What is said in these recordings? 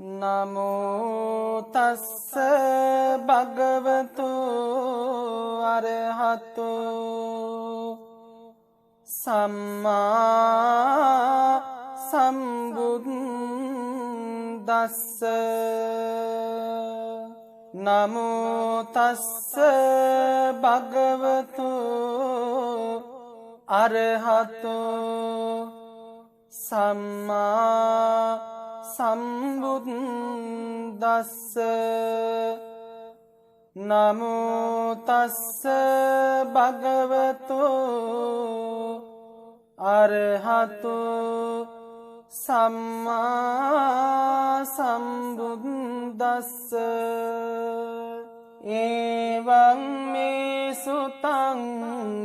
නමෝ තස්ස භගවතු අරහතු සම්මා සම්බුද්දස්ස. නමෝ තස්ස භගවතු අරහතු සම්මා සම්බුද්දස්ස. නමෝ තස්ස භගවතු අරහතු සම්මා සම්බුද්දස්ස. එවං මේ සුතං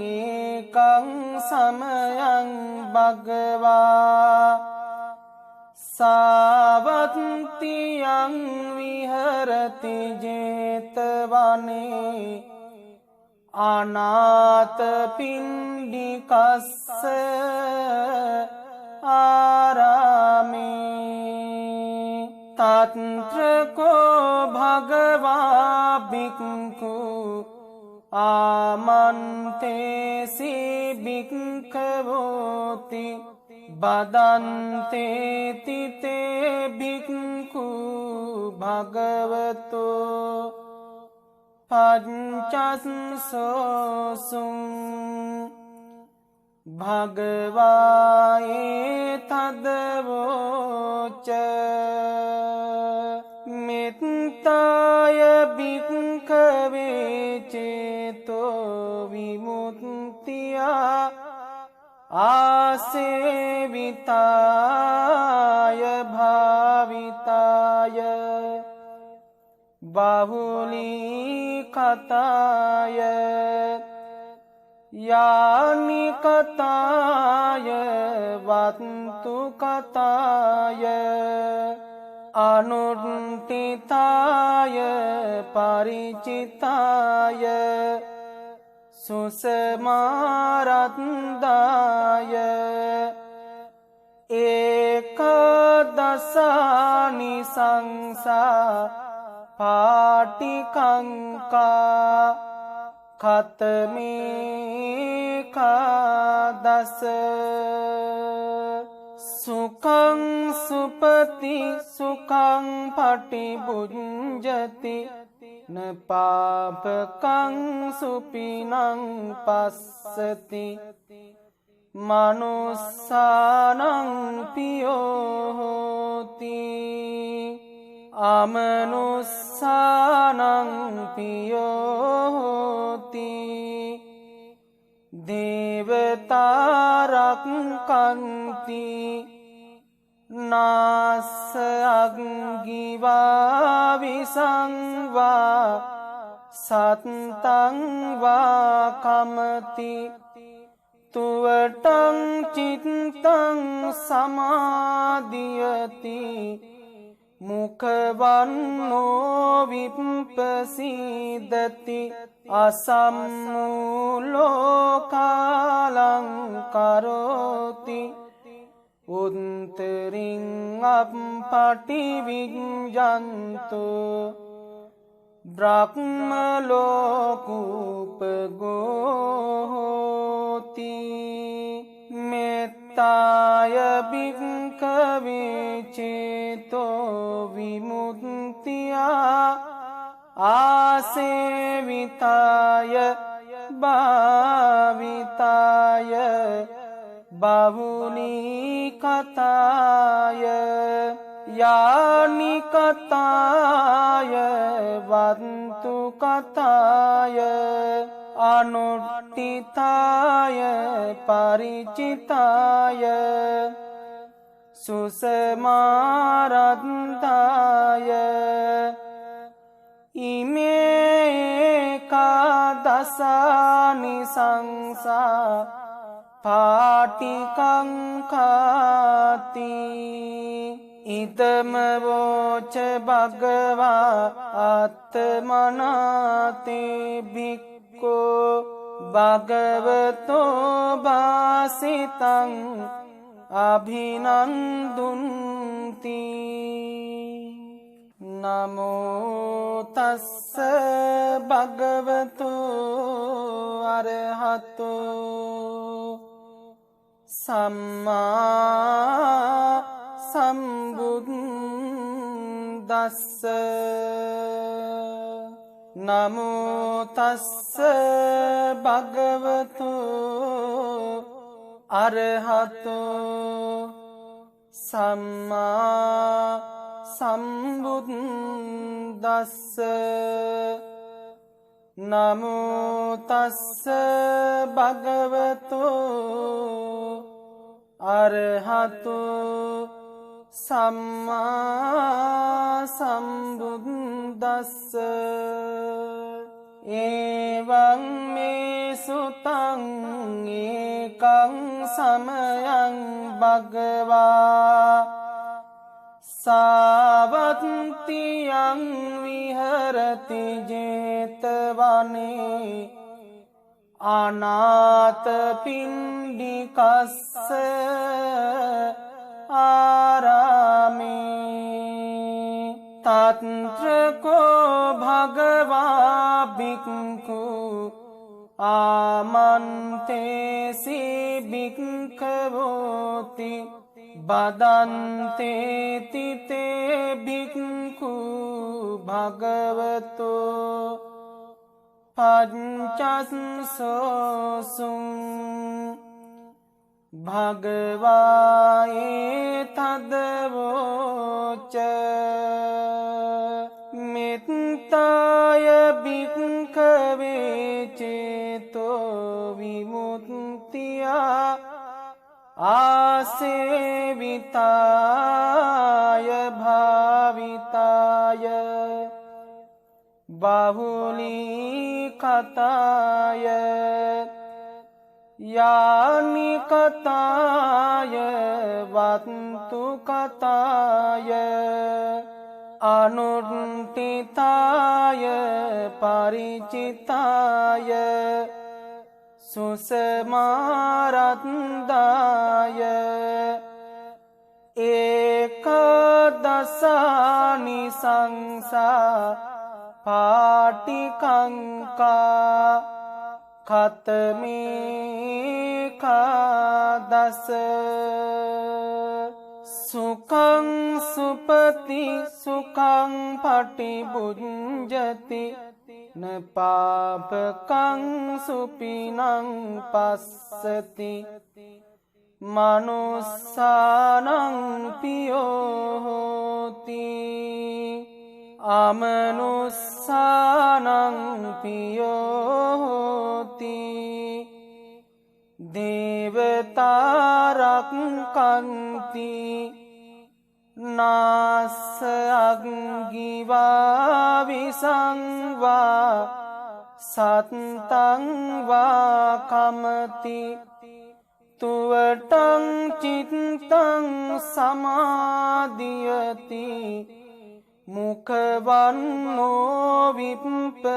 ඒකං සමයං භගවා සාවත්තියං විහරති ජේතවනේ අනාථපිණ්ඩිකස්ස ආරාමේ. තත්‍රකෝ භගවා භික්ඛු ආමන්තේසි භික්ඛවෝති බදන්තේ තිතේ භික්ඛු භගවතෝ පංචස්සෝසුං. භගවායේ තදවෝච මෙත්තාය භික්ඛවේ චේතෝ විමුක්තියා ආසේවිතාය භාවිතාය බහුලී කතාය යානි කතාය වත්තු කතාය අනුට්ඨිතාය පරිචිතාය සුසමාරන්දාය ඒකදසානි සංසා පාටිකංකා කතමේකාදස. සුඛං සුපති සුඛං පටිභුඤ්ජති නපාපකං සුපිනං පස්සති මනුස්සානං පියෝ හෝති අමනුස්සානං පියෝ හෝති. දේවතාරක්ඛන්ති නාස්ස අග්ගිවා විසංවා සත්තං වා කමති තුවටං චිත්තං සමාදියති මුඛවන්නෝ විප්පසීදති අසම්මූලෝකාලං කරෝති උත්තරින් අප්පටි විඤ්ඤන්තෝ බ්‍රහ්ම ලෝකූපගෝ හෝති. මෙත්තාය භික්ඛවේ චේතෝ විමුක්තියා ආසේවිතාය භාවිතාය බහුලී කතාය යානි කතාය වත්තු කතාය අනුට්ඨිතාය පරිචිතාය සුසමාරන්දාය ඉමේ කාදසානි සංසා පාටිකංකාති ඉදම වෝච භගවා ආත්මනාතේ භික්ඛෝ භගවතෝ භාසිතං අභිනන්දුන්ති. නමෝ තස්ස භගවතු අරහතු සම්මා සම්බුද්දස්ස නමෝ තස්ස භගවතු අරහතු සම්මා සම්බුද්දස්ස නමෝ තස්ස භගවතු අරහතු සම්මා සම්බුද්දස්ස එවං මේ සුතං ඒකං සමයං භගවා සාවත්තියං විහරති ජේතවනේ අනාථපිණ්ඩිකස්ස ආරාමේ තත්‍රකෝ භගවා භික්ඛු ආමන්තේසි භික්ඛවෝති බදන්තේති තේ භික්ඛු භගවතෝ පංචස්සෝසුං භගවායේ තදවෝච මෙත්තාය භික්ඛවේ චේතෝ විමුක්තියා ආසේවිතාය භාවිතාය බහුලී කතාය යානි කතාය වත්තු කතාය අනුට්ඨිතාය පරිචිතාය සුසමාරත්දාය ඒකදසානි සංසා පාටිකංකා කතමේකාදස සුඛං සුපති සුඛං පටිභුඤ්ජති නපාපකං සුපිනං පස්සති මනුස්සානං පියෝ හෝති අමනුස්සානං පියෝ හෝති දේවතාරක්ඛන්ති නාස්ස අග්ගිවා විසංවා සත්තං වා කමති තුවටං චිත්තං සමාදියති මුඛවන්නෝ විප්පසීදති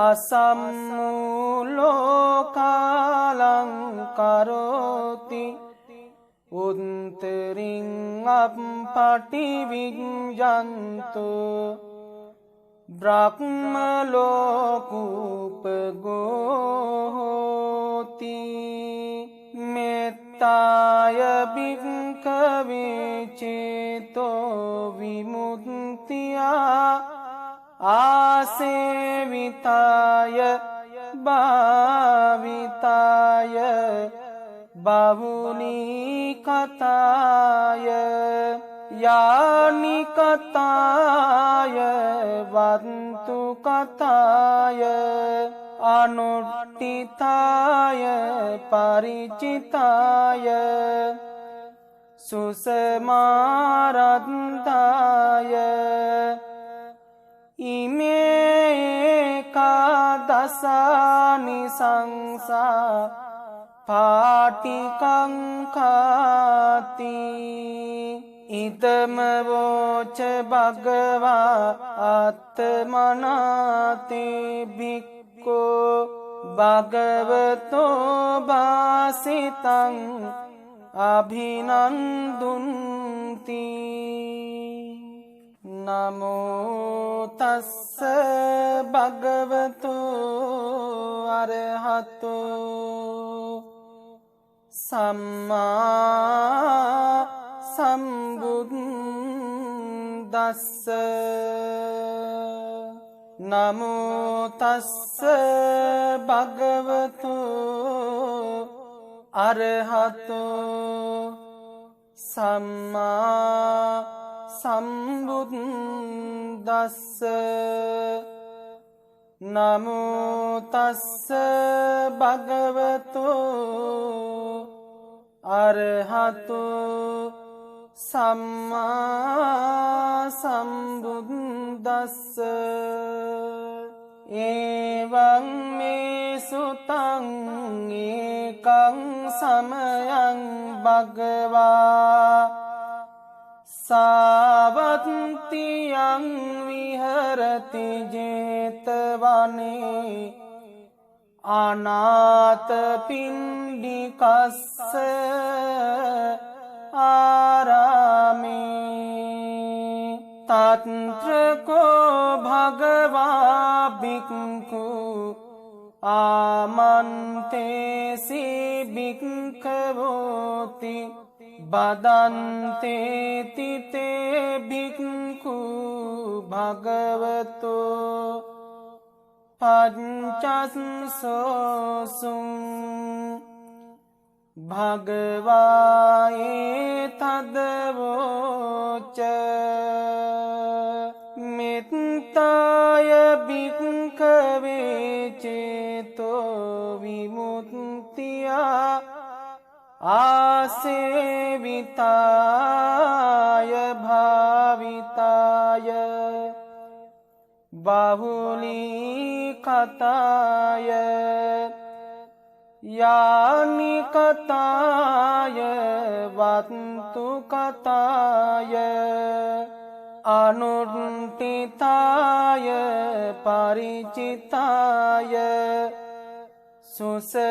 අසම්මූලෝකාලං කරෝති උත්තරින් අප්පටි විඤ්ඤන්තු බ්‍රහ්ම ලෝකූපගෝති මෙත්තාය භික්ඛවේ චේතෝ විමුක්තියා ආසේවිතාය භාවිතාය බහුලී කතාය යානි කතාය වත්තු කතාය අනුට්ඨිතාය පරිචිතාය සුසමාරත්තාය ඉමේ කාදසානි සංසා පාටිකංකාති ඉදම වෝච භගවා ආත්මනාතේ භික්ඛෝ භගවතෝ වාසිතං අභිනන්දුන්ති නමෝ තස්ස භගවතු අරහතෝ සම්මා සම්බුද්දස්ස නමෝ තස්ස භගවතු අරහතෝ සම්මා සම්බුද්දස්ස නමෝ තස්ස භගවතු අරහතෝ සම්මා සම්බුද්දස්ස එවං මේ සුතං ඒකං සමයං භගවා සාවත්තියං විහරති ජේතවනේ අනාථපිණ්ඩිකස්ස ආරාමේ තත්‍රකෝ භගවා භික්ඛු ආමන්තේසි භික්ඛවෝති බදන්තේති තේ භික්ඛු භගවතෝ පංචස්සෝසුං භගවායේ තදවෝච මෙත්තාය භික්ඛවේ චේතෝ විමුක්තියා ආසේවිතාය භාවිතාය බහුලී කතාය යානි කතාය වත්තු කතාය අනුට්ඨිතාය පරිචිතාය සුසමාරන්දාය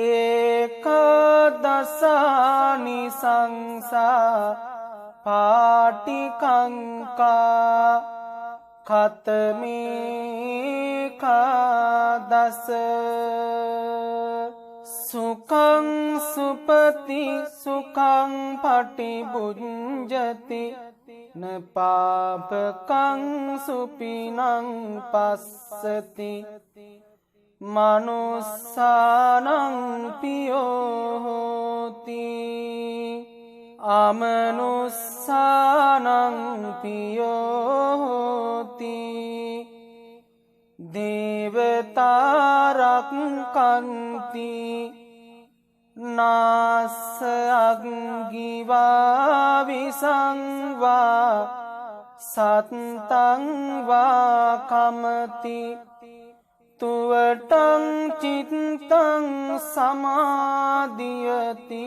ඒකදසානි සංසා පාටිකංකා කතමේකාදස සුඛං සුපති සුඛං පටිභුඤ්ජති නපාපකං සුපිනං පස්සති මනුස්සානං පියෝ හෝති අමනුස්සානං පියෝ හෝති දේවතාරක්ඛන්ති නාස අග්ගිවා විසංවා සත්තං වා කමති තුවටං චිත්තං සමාදියති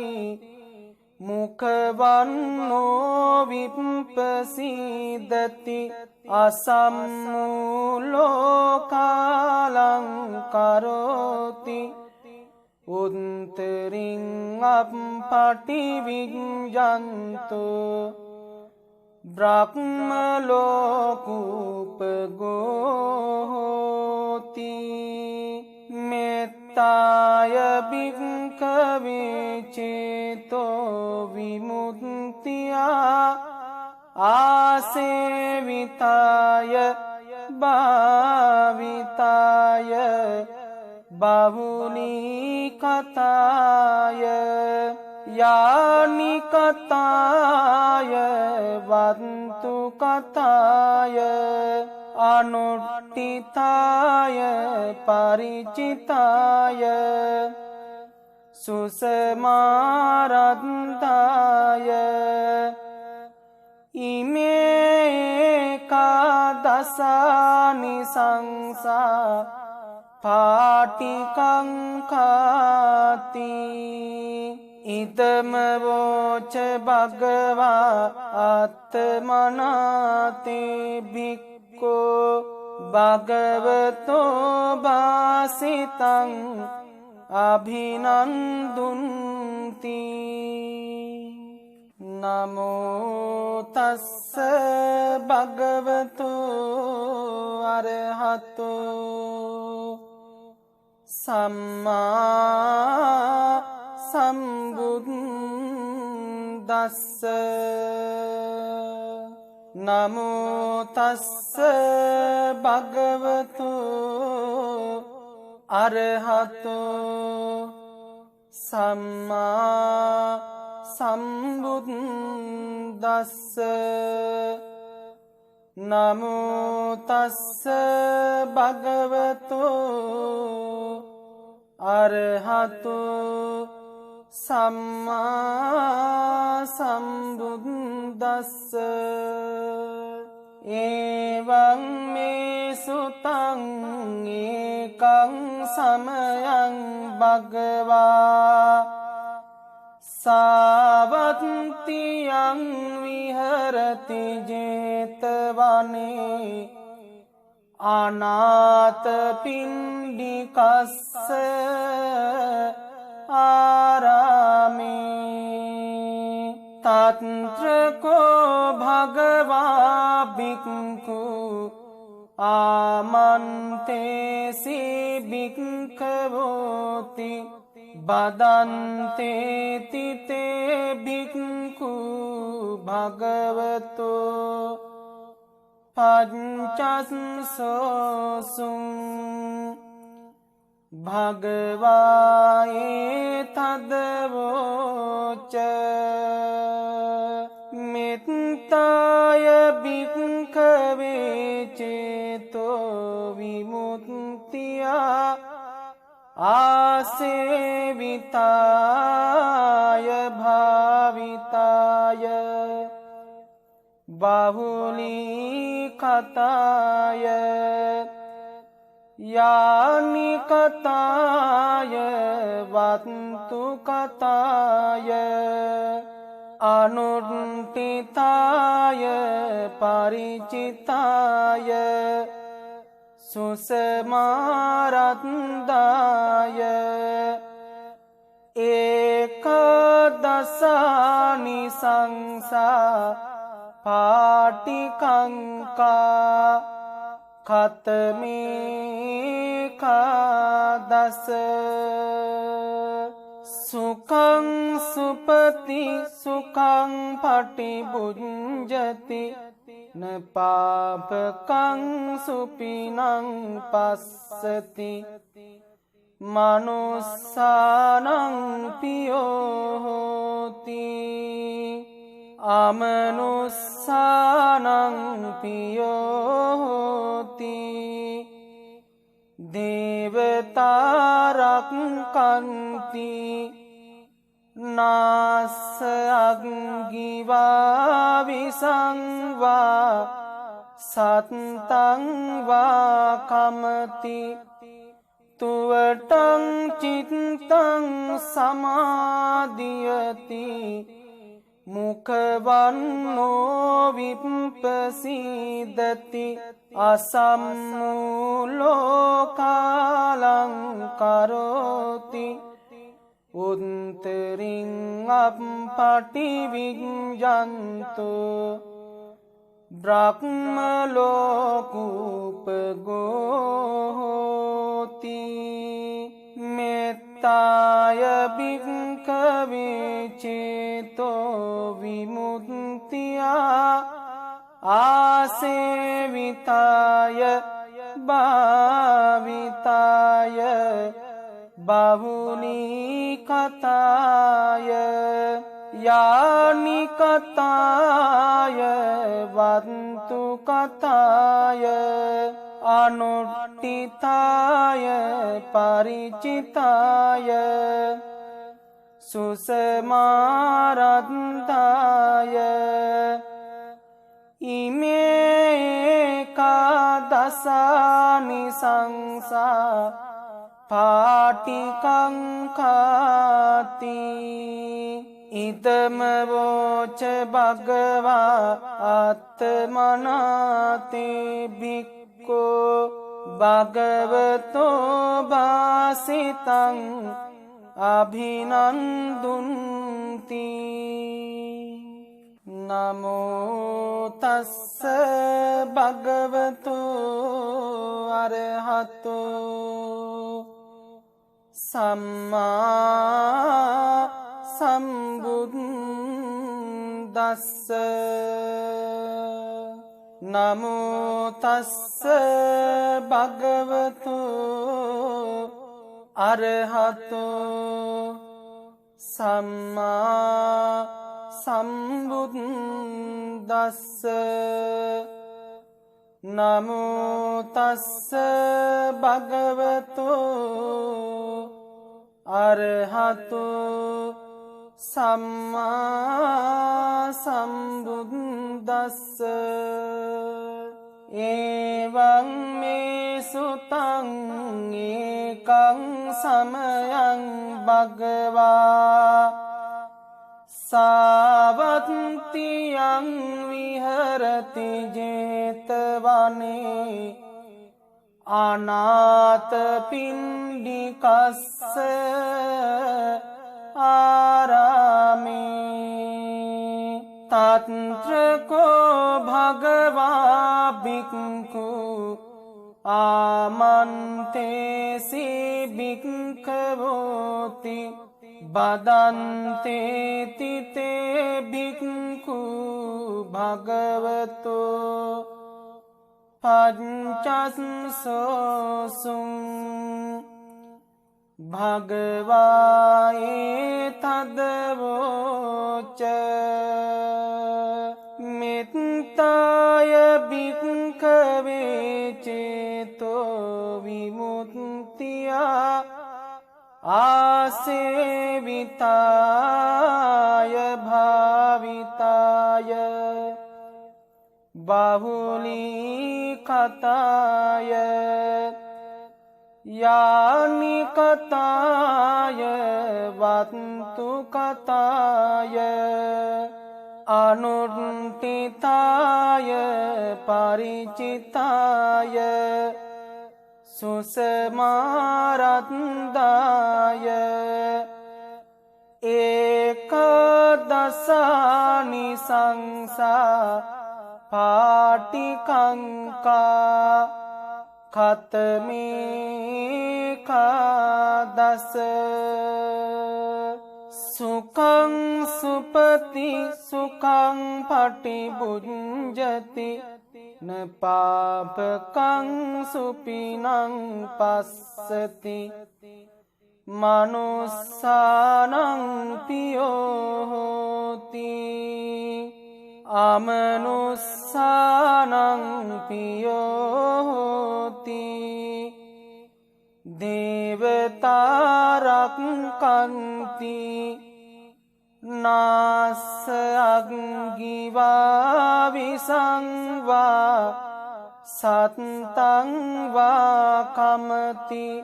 මුඛවන්නෝ විප්පසීදති අසම්මූලෝකාලං කරෝති උත්තරින් අප්පටි විඤ්ඤන්තු බ්‍රහ්මලෝකූපගෝති මෙත්තාය භික්ඛවේ චේතෝ විමුක්තියා ආසේවිතාය භාවිතාය බහුලී කතාය යානි කතාය වත්තු කතාය අනුට්ඨිතාය පරිචිතාය සුසමාරන්දාය ඉමේ කාදසානි සංසා පාටිකංකාති ඉදම වෝච භගවා ආත්මනාතේ භික්ඛෝ භගවතෝ භාසිතං අභිනන්දුන්ති නමෝ තස්ස භගවතු අරහතෝ සම්මා සම්බුද්දස්ස නමෝ තස්ස භගවතු අරහතෝ සම්මා සම්බුද්දස්ස නමෝ තස්ස භගවතු අරහතෝ සම්මා සම්බුද්දස්ස එවං මේ සුතං ඒකං සමයං භගවා සාවත්තියං විහරති ජේතවනේ අනාථපිණ්ඩිකස්ස ආරාමේ තත්‍රකෝ භගවා භික්ඛු ආමන්තේසි භික්ඛවෝති බදන්තේති තේ භික්ඛු භගවතෝ පංචස්සෝසුං භගවායේ තදවෝච මෙත්තාය භික්ඛවේ චේතෝ විමුක්තියා ආසේවිතාය භාවිතාය බහුලී කතාය යානි කතාය වත්තු කතාය අනුට්ඨිතාය පරිචිතාය සුසමාරන්දාය ඒකදසානි සංසා පාටිකංකා කතමේකාදස සුඛං සුපති සුඛං පටිභුඤ්ජති නපාපකං සුපිනං පස්සති මනුස්සානං පියෝ හෝති අමනුස්සානං පියෝ හෝති දේවතාරක්ඛන්ති නාස්ස අග්ගිවා විසංවා සත්තං වා කමති තුවටං චිත්තං සමාදියති මුඛවන්නෝ විප්පසීදති අසම්මූලෝකාලං කරෝති උත්තරින් අප්පටි විඤ්ඤන්තෝ බ්‍රහ්ම ලෝකූපගෝති මෙත්තාය භික්ඛවේ චේතෝ විමුක්තියා ආසේවිතාය භාවිතාය බහුලී කතාය යානි කතාය වත්තු කතාය අනුට්ඨිතාය පරිචිතාය සුසමාරන්තාය ඉමේ කාදසානි සංසා පාටිකංකාති ඉදම වෝච භගවා ආත්මනාතේ භික්ඛෝ භගවතෝ භාසිතං අභිනන්දුන්ති නමෝ තස්ස භගවතු අරහතෝ සම්මා සම්බුද්දස්ස නමෝ තස්ස භගවතු අරහතෝ සම්මා සම්බුද්දස්ස නමෝ තස්ස භගවතු අරහතෝ සම්මා සම්බුද්දස්ස එවං මේ සුතං ඒකං සමයං භගවා සාවත්තියං විහරති ජේතවනේ අනාථපිණ්ඩිකස්ස ආරාමේ තත්‍රකෝ භගවා භික්ඛු ආමන්තේසි භික්ඛවෝති බදන්තේති තේ භික්ඛු භගවතෝ පංචස්සෝසුං භගවායේ තදවෝච මෙත්තාය භික්ඛවේ චේතෝ විමුක්තියා ආසේවිතාය භාවිතාය බහුලී කතාය යානි කතාය වත්තු කතාය අනුට්ඨිතාය පරිචිතාය සුසමාරත්දාය ඒකදසානි සංසා පාටිකංකා කතමේකාදස සුඛං සුපති සුඛං පටිභුඤ්ජති නපාපකං සුපිනං පස්සති මනුස්සානං පියෝ හෝති අමනුස්සානං පියෝ හෝති දේවතාරක්ඛන්ති නාස්ස අග්ගිවා විසංවා සත්තං වා කමති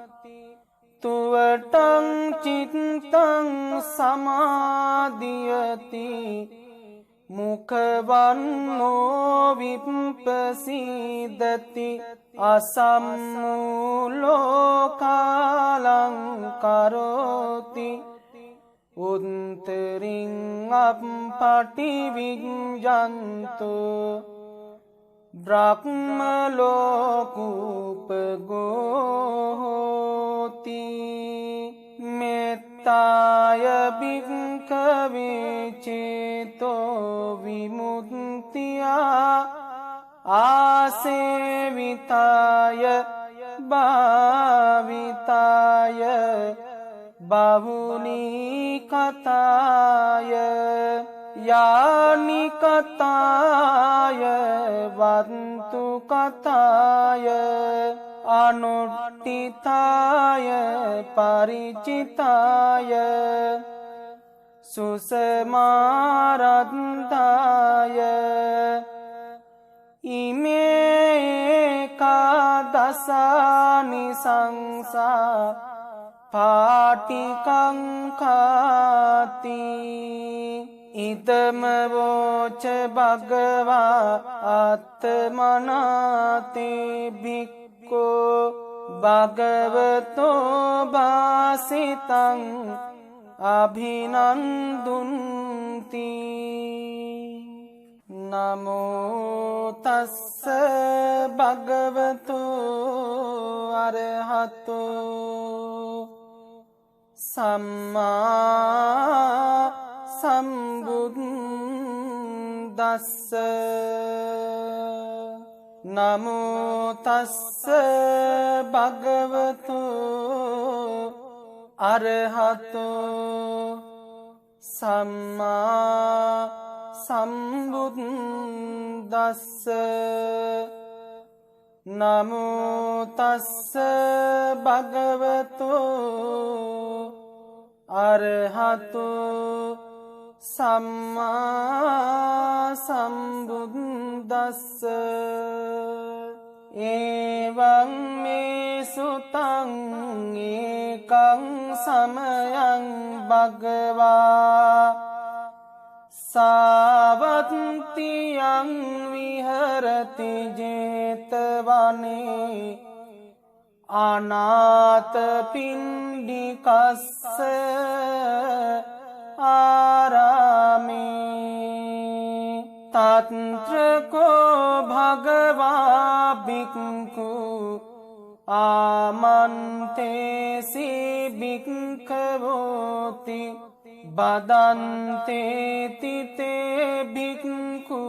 තුවටං චිත්තං සමාදියති මුඛවන්නෝ විප්පසීදති අසම්මූලෝකාලං කරෝති උත්තරින් අප්පටි විඤ්ඤන්තු බ්‍රහ්ම ලෝකූපගෝති මෙත්තාය භික්ඛවේ චේතෝ විමුක්තියා ආසේවිතාය භාවිතාය බහුලී කතාය යානි කතාය වත්තු කතාය අනුට්ඨිතාය පරිචිතාය සුසමාරත්තාය ඉමේ කාදසානි සංසා පාටිකංකාති ඉදම වෝච භගවා ආත්මනාතේ භික්ඛෝ භගවතෝ වාසිතං අභිනන්දුන්ති නමෝ තස්ස භගවතු අරහතෝ සම්මා සම්බුද්දස්ස නමෝ තස්ස භගවතු අරහතෝ සම්මා සම්බුද්දස්ස නමෝ තස්ස භගවතු අරහතෝ සම්මා සම්බුද්දස්ස එවං මේ සුතං ඒකං සමයං භගවා සාවත්තියං විහරති ජේතවනේ අනාථපිණ්ඩිකස්ස ආරාමේ තත්‍රකෝ භගවා භික්ඛු ආමන්තේසි භික්ඛවෝති බදන්තේති තේ භික්ඛු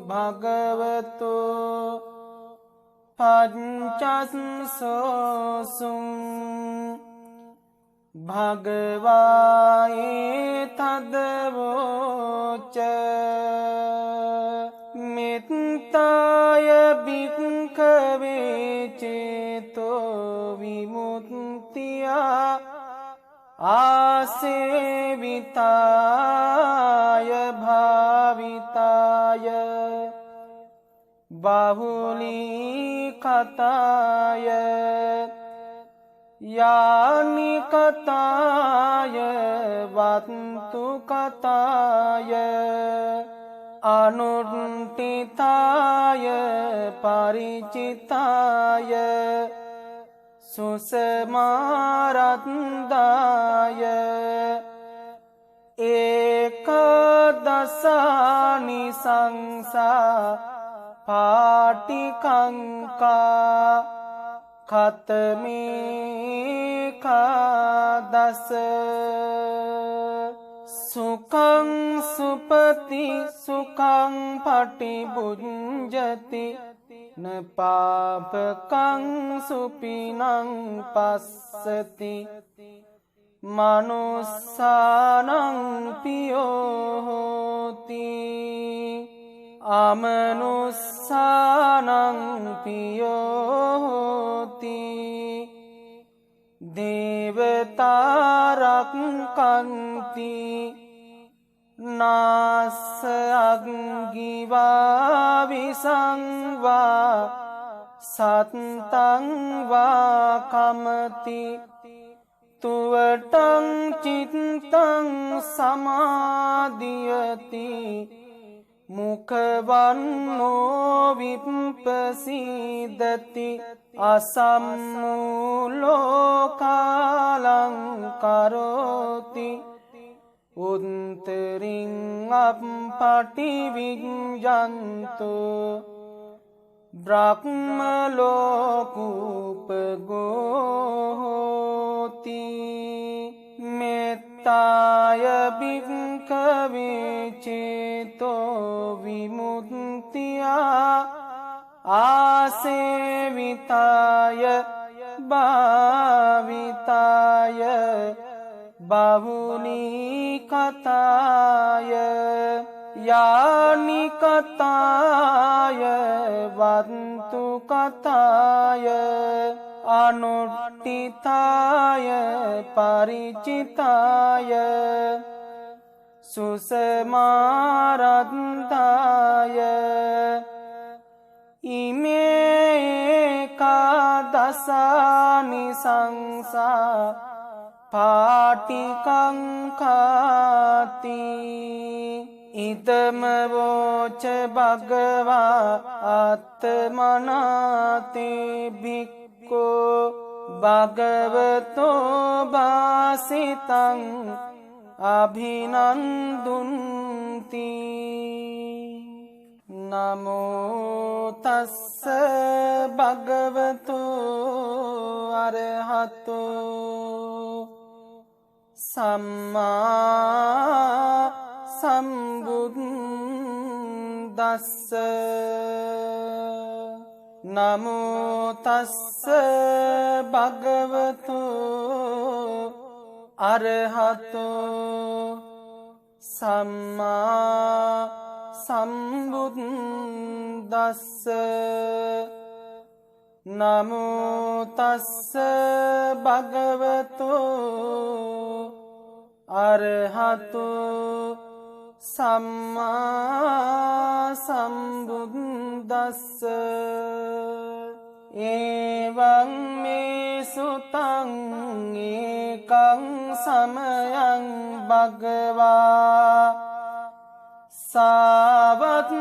භගවතෝ පංචස්සෝසුං භගවායේ තදවෝච මෙත්තාය භික්ඛවේ චේතෝ විමුක්තියා ආසේවිතාය භාවිතාය බහුලී කතාය යානි කතාය වත්තු කතාය අනුට්ඨිතාය පරිචිතාය සුසමාරන්දාය ඒකදසානි සංසා පාටිකංකා කතමේකාදස සුඛං සුපති සුඛං පටිභුඤ්ජති නපාපකං සුපිනං පස්සති මනුස්සානං පියෝ හෝති අමනුස්සානං පියෝ හෝති දේවතාරක්ඛන්ති නාස්ස අග්ගිවා විසංවා සත්තං වා කමති තුවටං චිත්තං සමාදියති මුඛවන්නෝ විප්පසීදති අසම්මූලෝකාලං කරෝති උත්තරින් අප්පටි විඤ්ඤන්තු බ්‍රහ්මලෝකූපගෝති මෙත්තාය භික්ඛවේ චේතෝ විමුක්තියා ආසේවිතාය භාවිතාය බහුලී කතාය යානි කතාය වත්තු කතාය අනුට්ඨිතාය පරිචිතාය සුසමාරන්දාය ඉමේ කාදසානි සංසා පාටිකංකාති ඉදම වෝච භගවා ආත්මනාතේ භික්ඛෝ භගවතෝ භාසිතං අභිනන්දුන්ති නමෝ තස්ස භගවතු අරහතෝ සම්මා සම්බුද්දස්ස නමෝ තස්ස භගවතු අරහතෝ සම්මා සම්බුද්දස්ස නමෝ තස්ස භගවතු අරහතෝ සම්මා සම්බුද්දස්ස එවං මේ සුතං ඒකං සමයං භගවා සාවත්තියං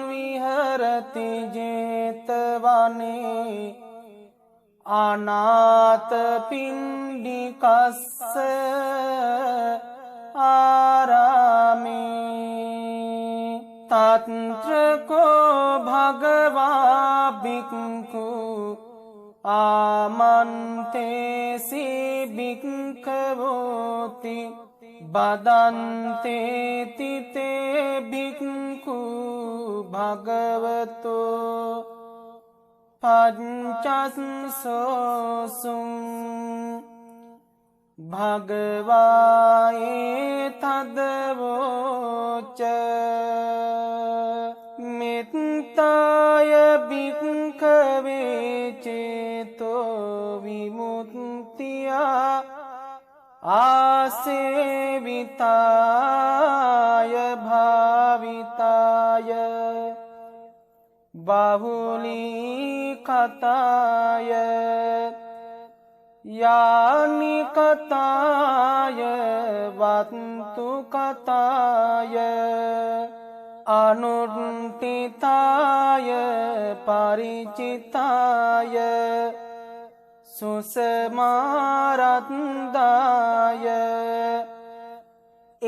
විහරති ජේතවනේ අනාථපිණ්ඩිකස්ස ආරාමේ තත්‍රකෝ භගවා භික්ඛු ආමන්තේසි භික්ඛවෝති බදන්තේති තේ භික්ඛු භගවතෝ පංචස්සෝසුං භගවායේ තදවෝච මෙත්තාය භික්ඛවේ චේතෝ විමුක්තියා ආසේවිතාය භාවිතාය බහුලී කතාය යානි කතාය වත්තු කතාය අනුට්ඨිතාය පරිචිතාය සුසමාරන්දාය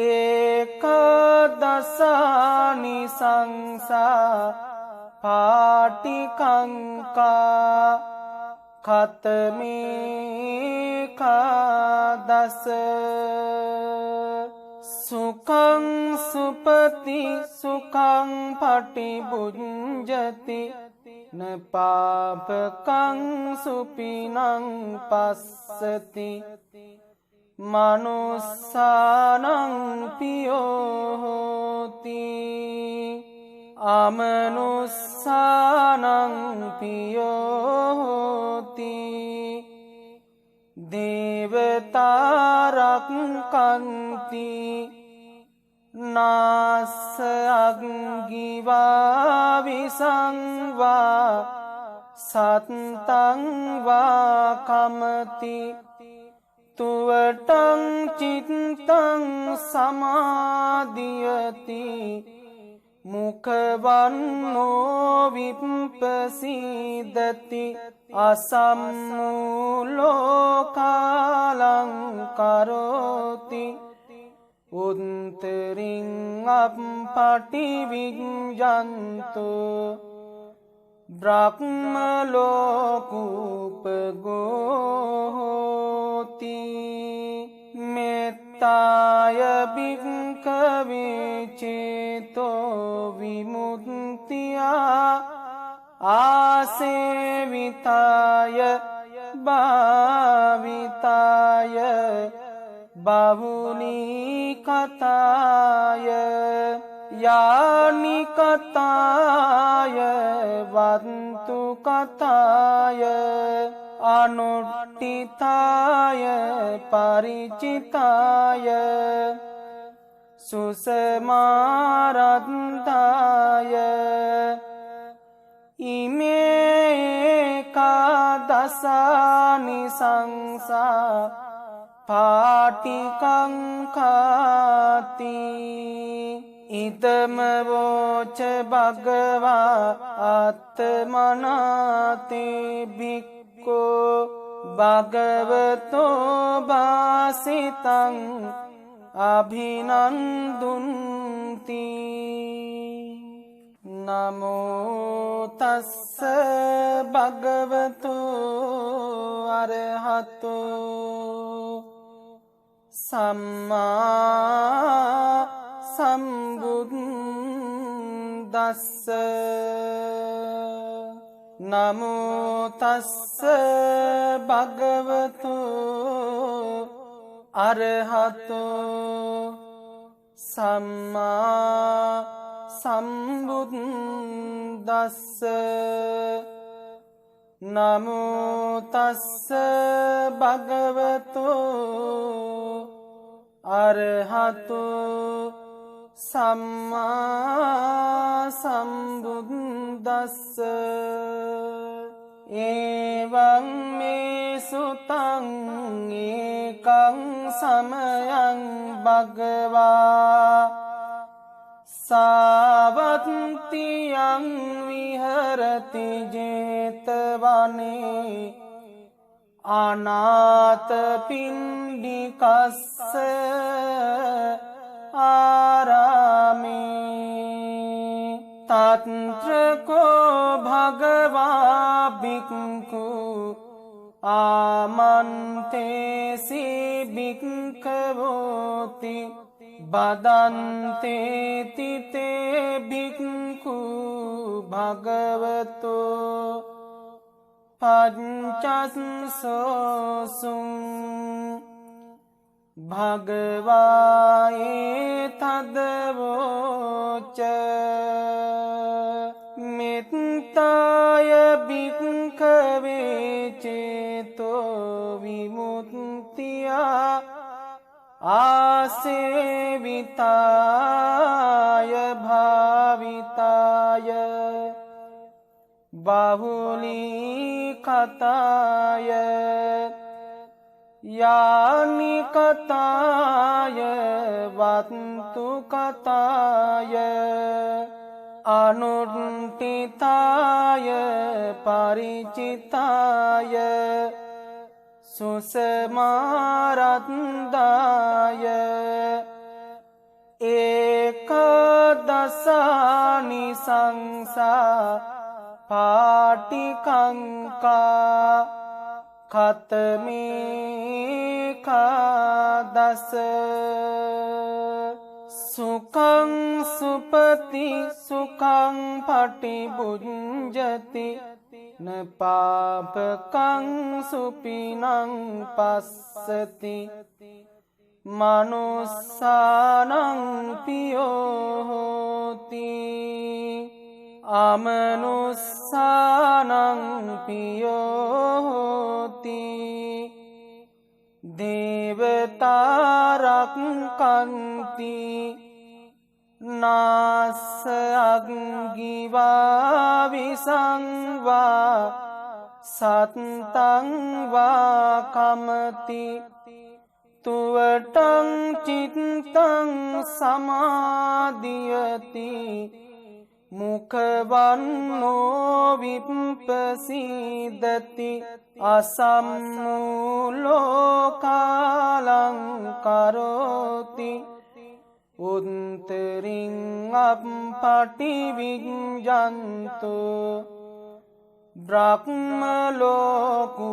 ඒකදසානි සංසා පාටිකංකා කතමේකාදස සුඛං සුපති සුඛං පටිභුඤ්ජති නපාපකං සුපිනං පස්සති මනුස්සානං පියෝ හෝති අමනුස්සානං පියෝ හෝති දේවතාරක්ඛන්ති නාස්ස අග්ගිවා විසංවා සත්තං වා කමති තුවටං චිත්තං සමාදියති මුඛවන්නෝ විප්පසීදති අසම්මූලෝකාලං කරෝති උත්තරින් අප්පටි විඤ්ඤන්තෝ බ්‍රහ්ම ලෝකූපගෝ හෝති මෙත්තාය භික්ඛවේ චේතෝ විමුක්තියා ආසේවිතාය භාවිතාය බහුලී කතාය යානි කතාය වන්තු කතාය අනුට්ඨිතාය පරිචිතාය සුසමාරන්තාය ඉමේ කාදසානි සංසා පාටිකංකාති ඉතම වෝච භගවා ආත්මනාතේ භික්ඛෝ භගවතෝ වාසිතං අභිනන්දුන්ති නමෝ තස්ස භගවතු අරහතෝ සම්මා සම්බුද්දස්ස නමෝ තස්ස භගවතු අරහතෝ සම්මා සම්බුද්දස්ස නමෝ තස්ස භගවතු අරහතෝ සම්මා සම්බුද්දස්ස එවං මේ සුතං ඒකං සමයං භගවා සාවත්තියං විහරති ජේතවනේ අනාථපිණ්ඩිකස්ස ආරාමේ තත්‍රකෝ භගවා භික්ඛු ආමන්තේසි භික්ඛවෝති බදන්තේ තිතේ භික්ඛු භගවතෝ පංචස්සෝසුං භගවායේ තදවෝච මෙත්තාය භික්ඛවේ චේතෝ විමුක්තියා ආසේවිතාය භාවිතාය බහුලී කතාය යානි කතාය වත්තු කතාය අනුට්ඨිතාය පරිචිතාය සුසමාරන්දාය ඒකදසානි සංසා පාටිකංකා කතමේකාදස සුඛං සුපති සුඛං පටිභුඤ්ජති නපාපකං සුපිනං පස්සති මනුස්සානං පියෝ හෝති අමනුස්සානං පියෝ හෝති දේවතාරක්ඛන්ති නාස්ස අග්ගිවා විසංවා සත්තං වා කමති තුවටං චිත්තං සමාදියති මුඛවන්නෝ විප්පසීදති අසම්මූලෝකාලං කරෝති උත්තරින් අප්පටි විඤ්ඤන්තු බ්‍රහ්ම ලෝකූපගෝති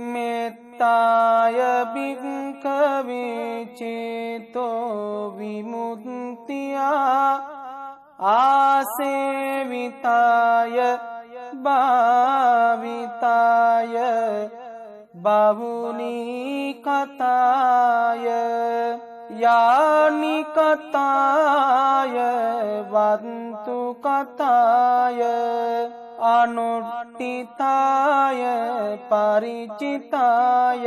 මෙත්තාය භික්ඛවේ චේතෝ විමුක්තියා ආසේවිතාය භාවිතාය බහුලී කතාය යානි කතාය වන්තු කතාය අනුට්ඨිතාය පරිචිතාය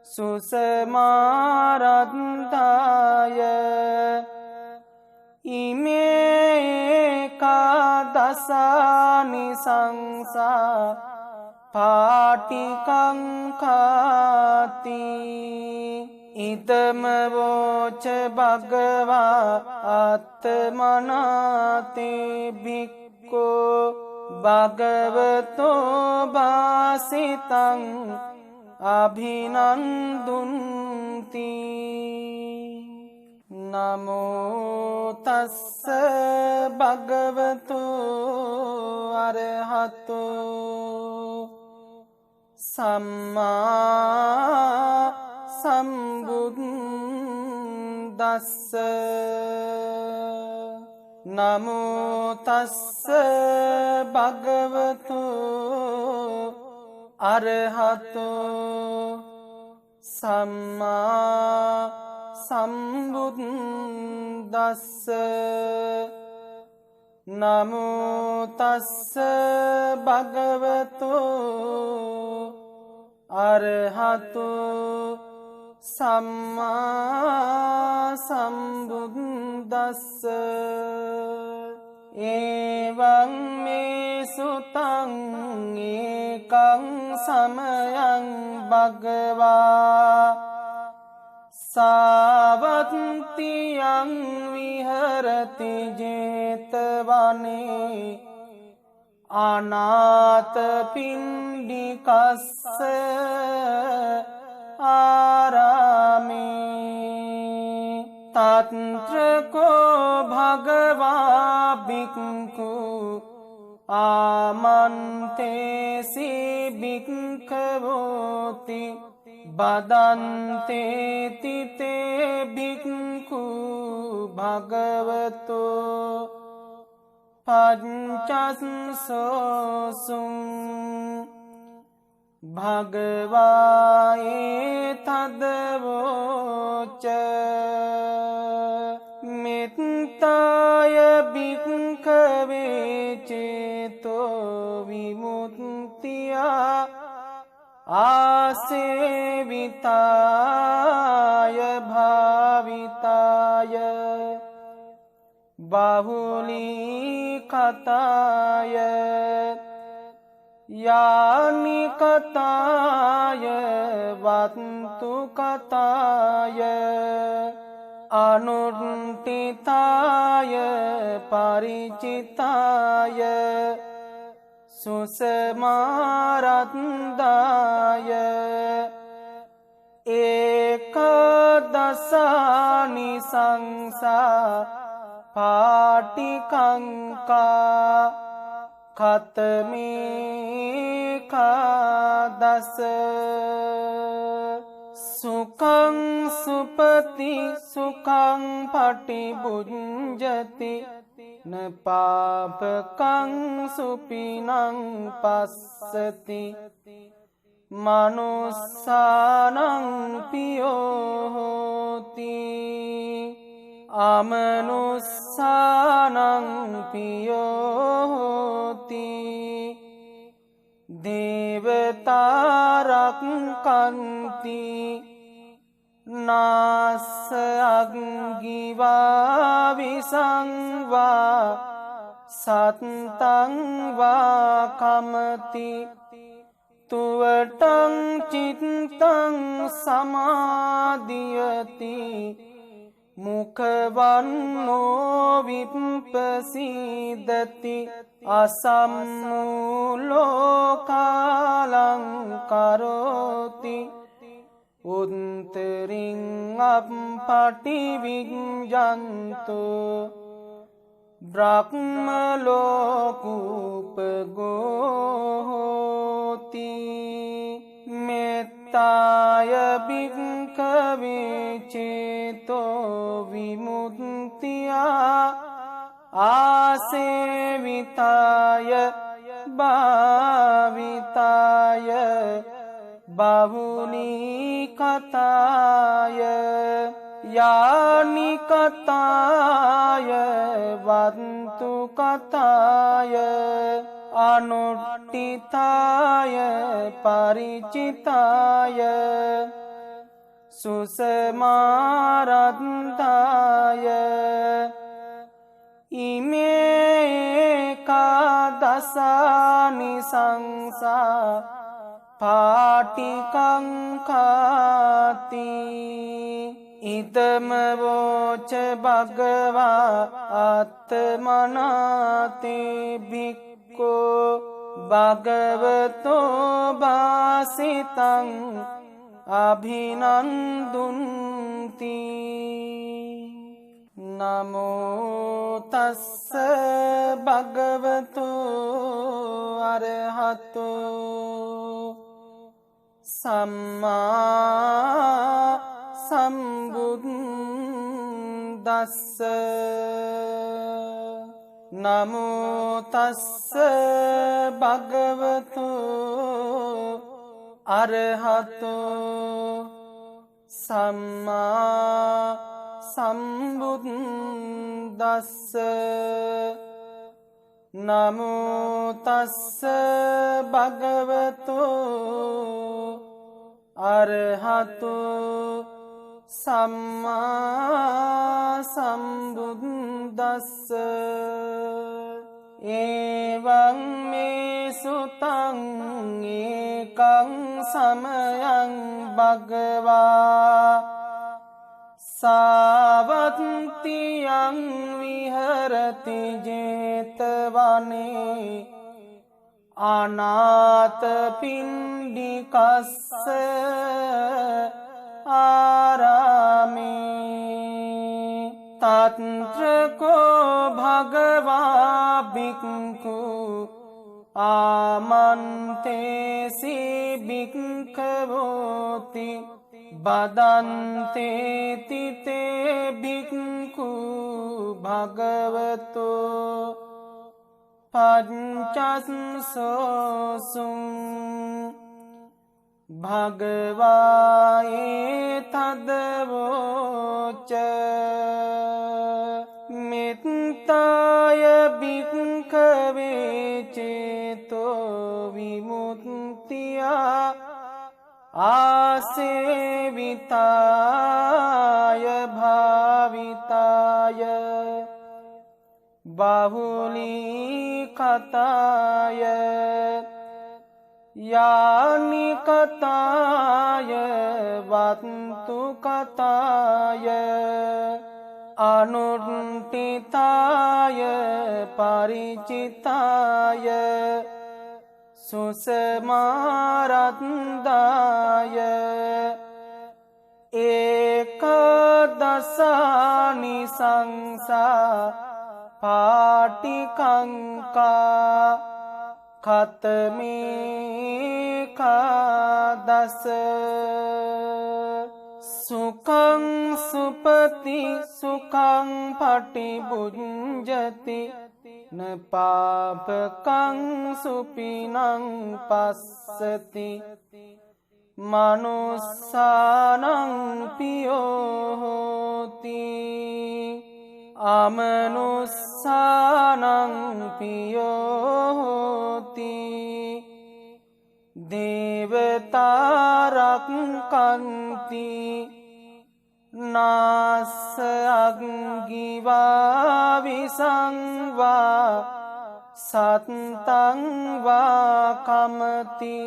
සුසමාරන්තාය ඉමේ කාදසානි සංසා පාටිකංකාති ඉදම වෝච භගවා ආත්මනාතේ භික්ඛෝ භගවතෝ වාසිතං අභිනන්දුන්ති නමෝ තස්ස භගවතු අරහතෝ සම්මා සම්බුද්දස්ස නමෝ තස්ස භගවතු අරහතෝ සම්මා සම්බුද්දස්ස නමෝ තස්ස භගවතු අරහතෝ සම්මා සම්බුද්දස්ස එවං මේ සුතං ඒකං සමයං භගවා සාවත්තියං විහරති ජේතවනේ අනාථපිණ්ඩිකස්ස ආරාමේ තත්‍රකෝ භගවා භික්ඛු ආමන්තේසි භික්ඛවෝති බදන්තේති තේ භික්ඛු භගවතෝ පංචස්සෝසුං භගවායේ තදවෝච මෙත්තාය භික්ඛවේ චේතෝ විමුක්තියා ආසේවිතාය භාවිතාය බහුලී කතාය යානි කතාය වත්තු කතාය අනුට්ඨිතාය පරිචිතාය සුසමාරන්දාය ඒකදසානි සංසා පාටිකංකා කතමේකාදස සුඛං සුපති සුඛං පටිභුඤ්ජති නපාපකං සුපිනං පස්සති මනුස්සානං පියෝ හෝති අමනුස්සානං පියෝ හෝති දේවතාරක්ඛන්ති නාස්ස අග්ගිවා විසංවා සත්තං වා කමති තුවටං චිත්තං සමාදියති මුඛවන්නෝ විප්පසීදති අසම්මූලෝකාලං කරෝති උත්තරින් අප්පටි විඤ්ඤන්තු බ්‍රහ්මලෝකූපගෝති මෙත්තාය භික්ඛවේ චේතෝ විමුක්තියා ආසේවිතාය භාවිතාය බහුලී කතාය යානි කතාය වත්තු කතාය අනුට්ඨිතාය පරිචිතාය සුසමාරන්දාය ඉමේ කාදසානි සංසා පාටිකංකාති ඉදම වෝච භගවා ආත්මනාතේ භික්ඛෝ භගවතෝ භාසිතං අභිනන්දුන්ති නමෝ තස්ස භගවතු අරහතෝ සම්මා සම්බුද්දස්ස නමෝ තස්ස භගවතු අරහතෝ සම්මා සම්බුද්දස්ස නමෝ තස්ස භගවතු අරහතෝ සම්මා සම්බුද්දස්ස එවං මේ සුතං ඒකං සමයං භගවා සාවත්තියං විහරති ජේතවනේ අනාථපිණ්ඩිකස්ස ආරාමේ තත්‍රකෝ භගවා භික්ඛු ආමන්තේසි භික්ඛවෝති බදන්තේති තේ භික්ඛු භගවතෝ පංචස්සෝසුං භගවා ඒතදවෝච මෙත්තාය භික්ඛවේ චේතෝ විමුක්තියා ආසේවිතාය භාවිතාය බහුලී කතාය යානි කතාය වත්තු කතාය අනුට්ඨිතාය පරිචිතාය සුසමාරන්දාය ඒකදසානි සංසා පාටිකංකා කතමේකාදස සුඛං සුපති සුඛං පටිභුඤ්ජති නපාපකං සුපිනං පස්සති මනුස්සානං පියෝ හෝති අමනුස්සානං පියෝ හෝති දේවතාරක්ඛන්ති නාස්ස අග්ගිවා විසංවා සත්තං වා කමති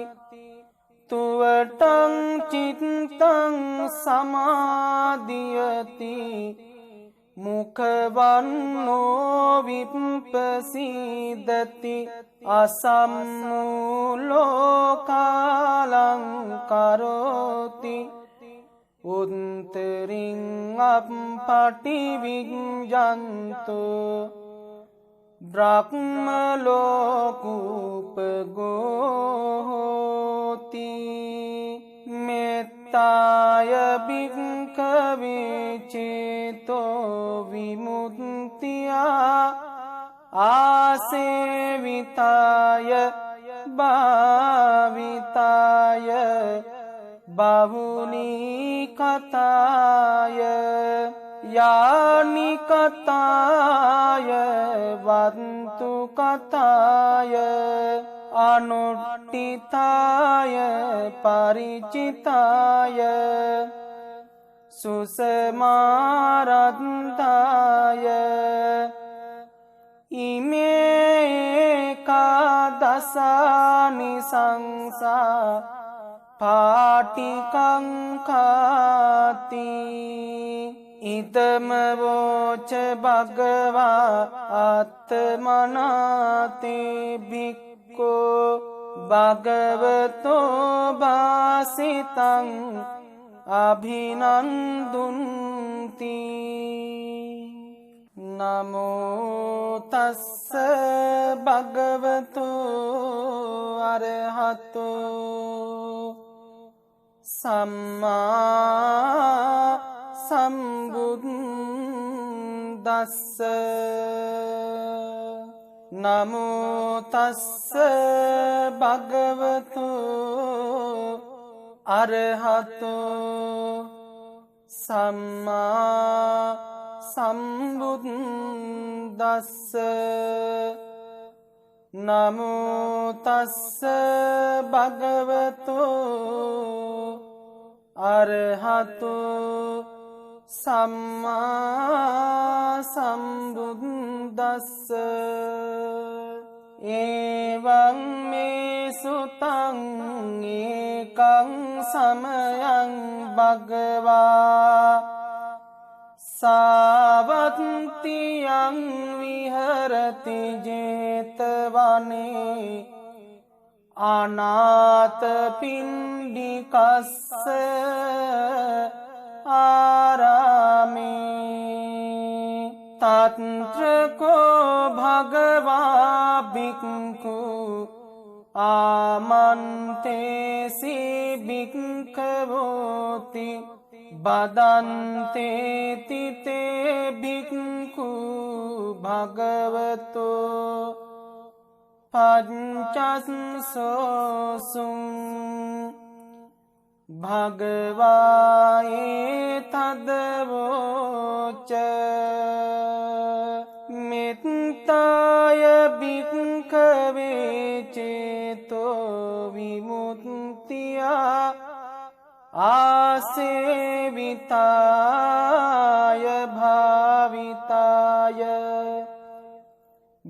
තුවටං චිත්තං සමාදියති මුඛවන්නෝ විප්පසීදති අසම්මූලෝකාලං කරෝති උත්තරින් අප්පටි විඤ්ඤන්තෝ බ්‍රහ්ම ලෝකූපගෝ හෝති මෙත්තාය භික්ඛවේ චේතෝ විමුක්තියා ආසේවිතාය භාවිතාය බහුලී කතාය යානි කතාය වන්තු කතාය අනුට්ඨිතාය පරිචිතාය සුසමාරන්තාය ඉමේ කාදසානි සංසා පාටිකංකාති ඉතම වෝච භගවා ආත්මනාතේ භික්ඛෝ භගවතෝ භාසිතං අභිනන්දුන්ති නමෝ තස්ස භගවතු අරහතෝ සම්මා සම්බුද්දස්ස නමෝ තස්ස භගවතු අරහතෝ සම්මා සම්බුද්දස්ස නමෝ තස්ස භගවතු අරහතෝ සම්මා සම්බුද්දස්ස එවං මේ සුතං ඒකං සමයං භගවා සාවත්තියං විහරති ජේතවනේ අනාථපිණ්ඩිකස්ස ආරාමේ තත්‍රකෝ භගවා භික්ඛු ආමන්තේසි භික්ඛවෝති බදන්තේති තේ භික්ඛු භගවතෝ පංචස්සෝසුං භගවායේ තදවෝච මෙත්තාය භික්ඛවේ චේතෝ විමුක්තියා ආසේවිතාය භාවිතාය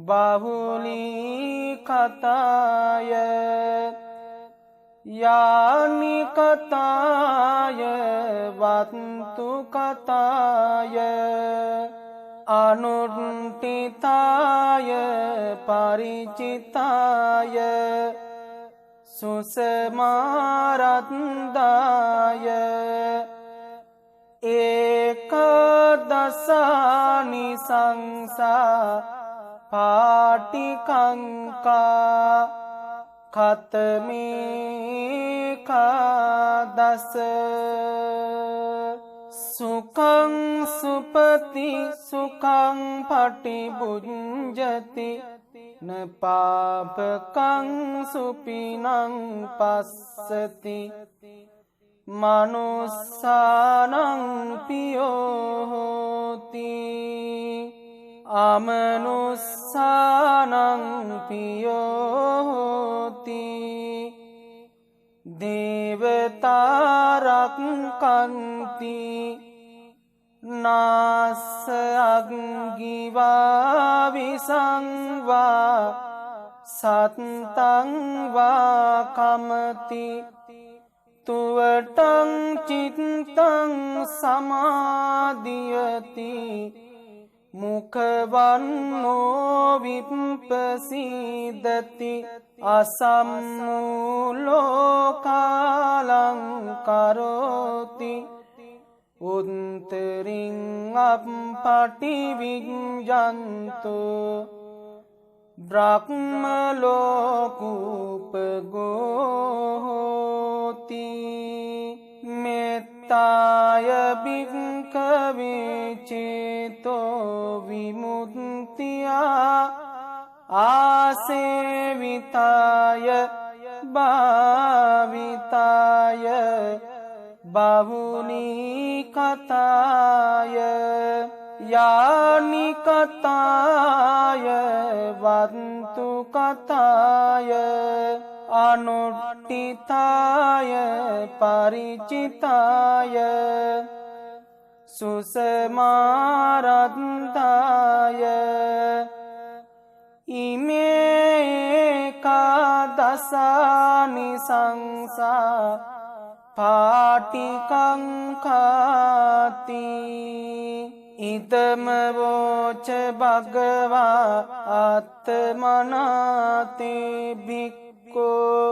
බහුලී කතාය යානි කතාය වත්තු කතාය අනුට්ඨිතාය පරිචිතාය සුසමාරත්දාය ඒකදසානි සංසා පාටිකංකා කතමේකාදස සුඛං සුපති සුඛං පටිභුඤ්ජති නපාපකං සුපිනං පස්සති මනුස්සානං පියෝ හෝති අමනුස්සානං පියෝ හෝති දේවතාරක්ඛන්ති නාස්ස අග්ගිවා විසංවා සත්තං වා කමති තුවටං චිත්තං සමාදියති මුඛවන්නෝ විප්පසීදති අසම්මූලෝකාලං කරෝති උත්තරින් අප්පටි විඤ්ඤන්තු බ්‍රහ්ම ලෝකූපගෝති මෙත්තාය භික්ඛවේ චේතෝ විමුක්තියා ආසේවිතාය භාවිතාය බහුලී කතාය යානි කතාය වත්තු කතාය අනුට්ඨිතාය පරිචිතාය සුසමාරත්තාය ඉමේ කාදසානි සංසා පාටිකංකාති ඉදම වෝච භගවා ආත්මනාතේ භික්ඛෝ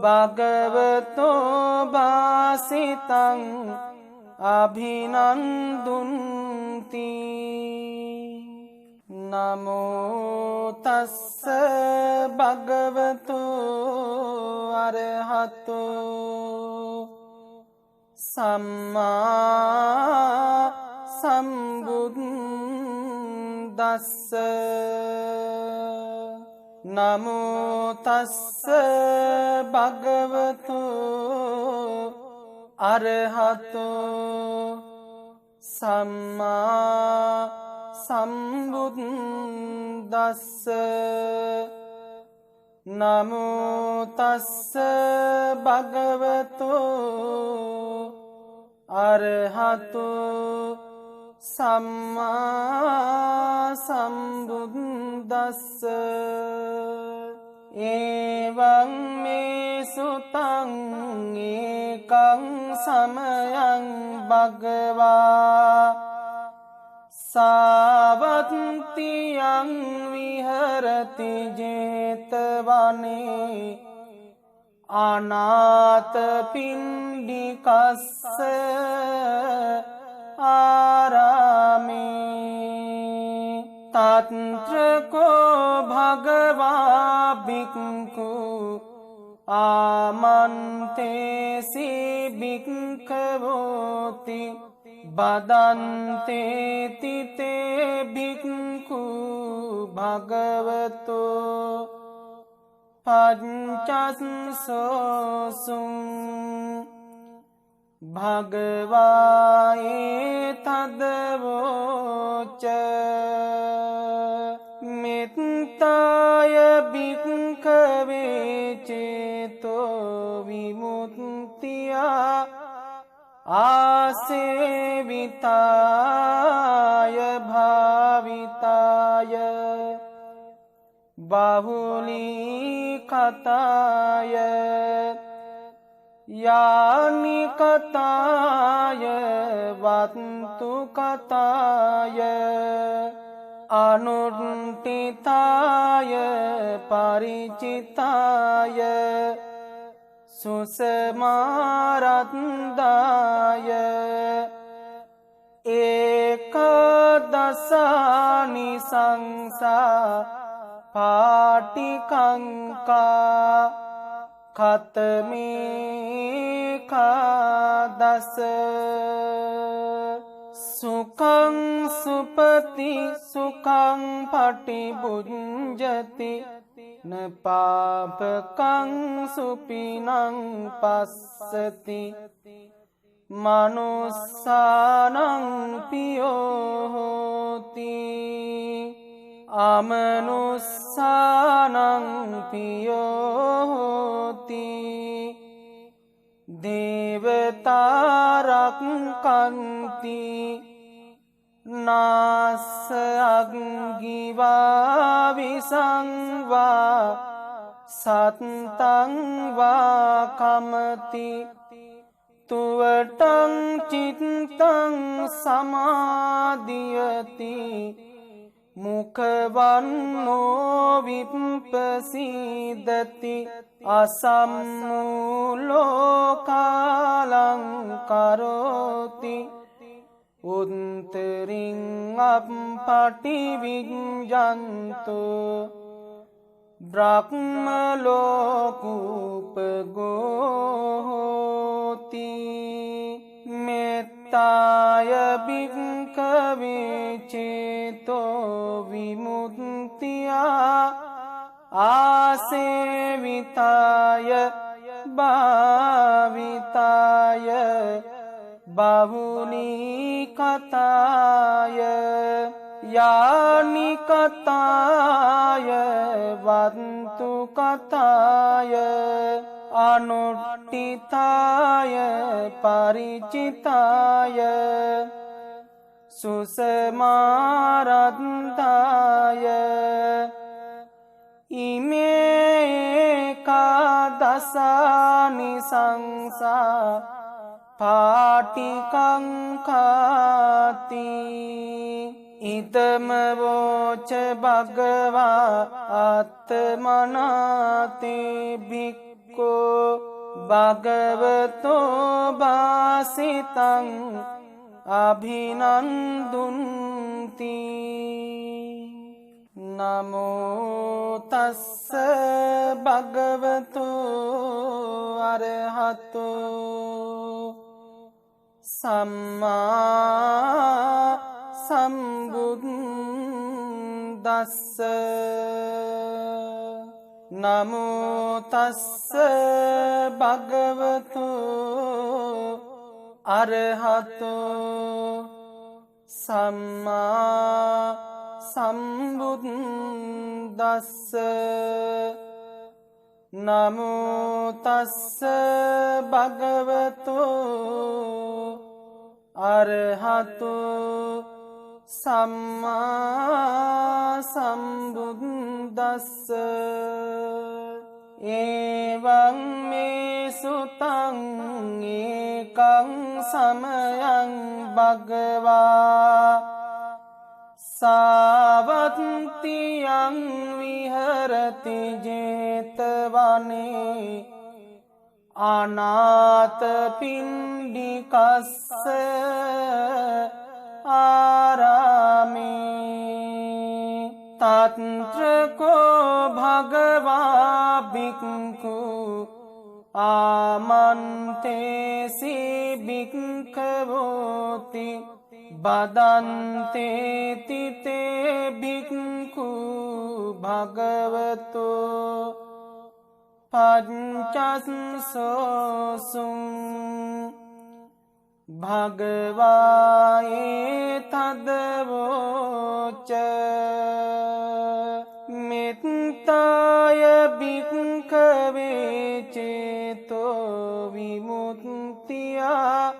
භගවතෝ වාසිතං අභිනන්දුන්ති නමෝ තස්ස භගවතු අරහතෝ සම්මා සම්බුද්දස්ස නමෝ තස්ස භගවතු අරහතෝ සම්මා සම්බුද්දස්ස නමෝ තස්ස භගවතු අරහතෝ සම්මා සම්බුද්දස්ස එවං මේ සුතං ඒකං සමයං භගවා සාවත්තියං විහරති ජේතවනේ අනාථපිණ්ඩිකස්ස ආරාමේ තත්‍රකෝ භගවා භික්ඛු ආමන්තේසි භික්ඛවෝති බදන්තේති තේ භික්ඛු භගවතෝ පංචස්සෝසුං භගවායේ තදවෝච මෙත්තාය භික්ඛවේ චේතෝ විමුක්තියා ආසේවිතාය භාවිතාය බහුලී කතාය යානි කතාය වත්තු කතාය අනුට්ඨිතාය පරිචිතාය සුසමාරන්දාය ඒකදසානි සංසා පාටිකංකා කතමේකාදස සුඛං සුපති සුඛං පටිභුඤ්ජති නපාපකං සුපිනං පස්සති මනුස්සානං පියෝ හෝති අමනුස්සානං පියෝ හෝති දේවතාරක්ඛන්ති නාස අග්ගිවා විසංවා සත්තං වා කමති තුවටං චිත්තං සමාදියති මුඛවන්නෝ විප්පසීදති අසම්මූලෝකාලං කරෝති උත්තරින් අප්පටි විඤ්ඤන්තු බ්‍රහ්ම ලෝකූපගෝති මෙත්තාය භික්ඛවේ චේතෝ විමුක්තියා ආසේවිතාය භාවිතාය බහුලී කතාය යානි කතාය වත්තු කතාය අනුට්ඨිතාය පරිචිතාය සුසමාරන්දාය ඉමේ කාදසානි සංසා පාටිකංකාති ඉදම වෝච භගවා ආත්මනාතේ භික්ඛෝ භගවතෝ වාසිතං අභිනන්දුන්ති නමෝ තස්ස භගවතු අරහතෝ සම්මා සම්බුද්දස්ස නමෝ තස්ස භගවතු අරහතෝ සම්මා සම්බුද්දස්ස නමෝ තස්ස භගවතු අරහතෝ සම්මා සම්බුද්දස්ස එවං මේ සුතං ඒකං සමයං භගවා සාවත්තියං විහරති ජේතවනේ අනාථපිණ්ඩිකස්ස ආරාමේ තත්‍රකෝ භගවා භික්ඛු ආමන්තේසි භික්ඛවෝති බදන්තේති තේ භික්ඛු භගවතෝ පංචස්සෝසුං භගවායේ තදවෝච මෙත්තාය භික්ඛවේ චේතෝ විමුක්තියා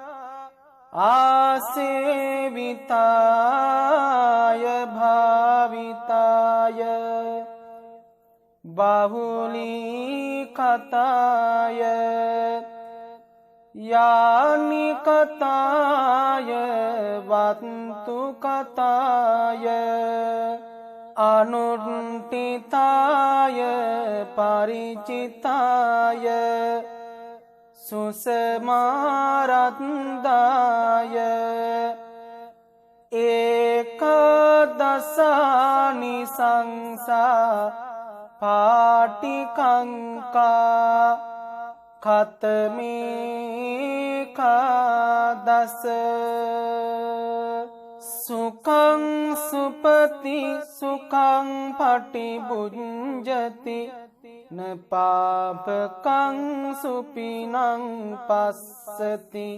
ආසේවිතාය භාවිතාය බහුලී කතාය යානි කතාය වත්තු කතාය අනුට්ඨිතාය පරිචිතාය සුසමාරන්දාය ඒකදසානි සංසා පාටිකංකා කතමේකාදස සුඛං සුපති සුඛං පටිභුඤ්ජති නපාපකං සුපිනං පස්සති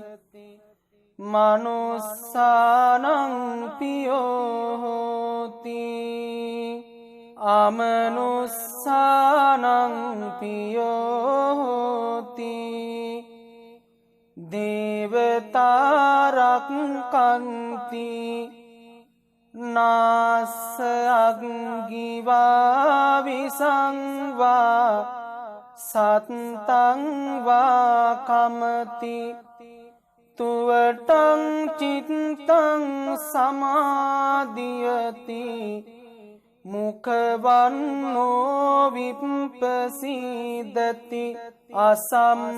මනුස්සානං පියෝ හෝති අමනුස්සානං පියෝ හෝති දේවතාරක්ඛන්ති නාස අග්ගිවා විසංවා සත්තං වා කමති තුවටං චිත්තං සමාදියති මුඛවන්නෝ විප්පසීදති අසම්මූලෝකාලං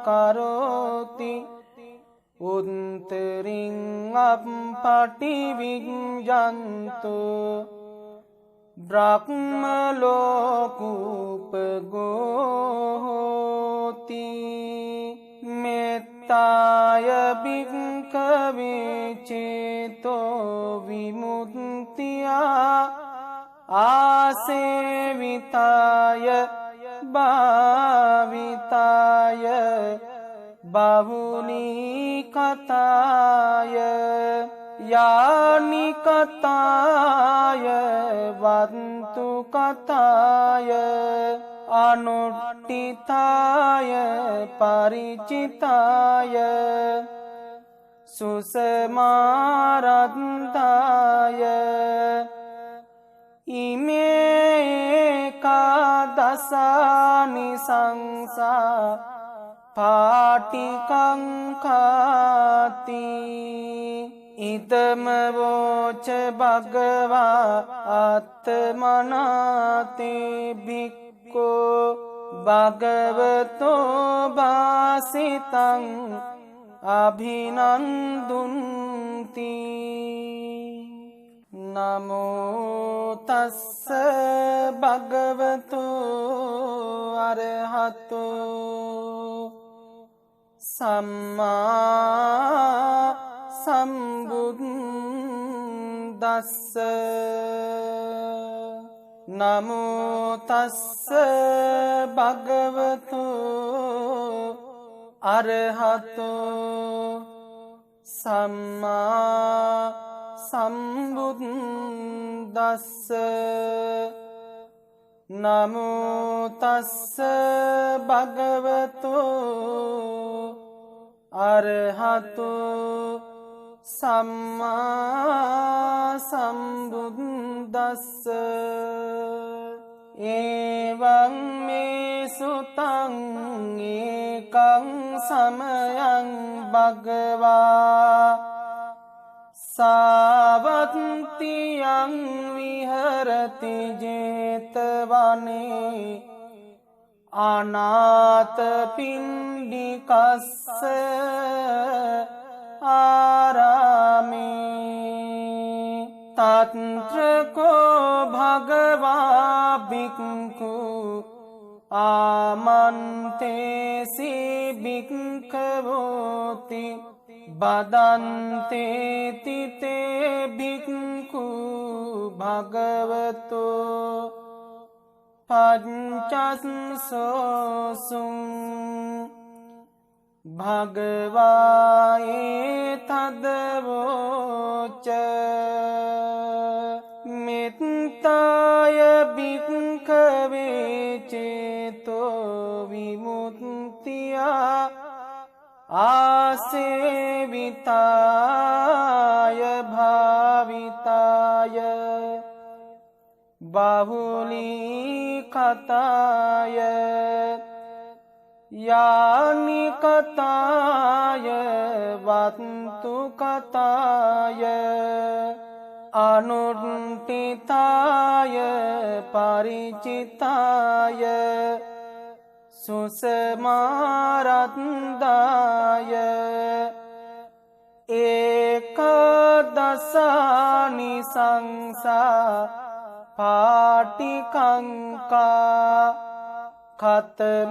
කරෝති උත්තරින් අප්පටි විඤ්ඤන්තු බ්‍රහ්ම ලෝකූපගෝති මෙත්තාය භික්ඛවේ චේතෝ විමුක්තියා ආසේවිතාය භාවිතාය බහුලී කතාය යානි කතාය වත්තු කතාය අනුට්ඨිතාය පරිචිතාය සුසමාරන්තාය ඉමේ කාදසානි සංසා පාටිකංකාති ඉතම වෝච භගවා ආත්මනාතේ භික්ඛෝ භගවතෝ වාසිතං අභිනන්දුන්ති නමෝ තස්ස භගවතු අරහතු සම්මා සම්බුද්දස්ස නමෝ තස්ස භගවතු අරහතු සම්මා සම්බුද්දස්ස නමෝ තස්ස භගවතු අරහතු සම්මා සම්බුද්දස්ස එවං මේ සුතං ඒකං සමයං භගවා සාවත්තියං විහරති ජේතවනේ අනාථපිණ්ඩිකස්ස ආරාමේ තත්‍රකෝ භගවා භික්ඛු ආමන්තේසි භික්ඛවෝති බදන්තේති තේ භික්ඛු භගවතෝ පංචස්සෝසුං භගවායේ තදවෝච මෙත්තාය භික්ඛවේ චේතෝ විමුක්තියා ආසේවිතාය භාවිතාය බහුලී කතාය යානි කතාය වත්තු කතාය අනුට්ඨිතාය පරිචිතාය සුසමාරත්දාය ඒකදසානි සංසා පාටිකංකා කතමේකාදස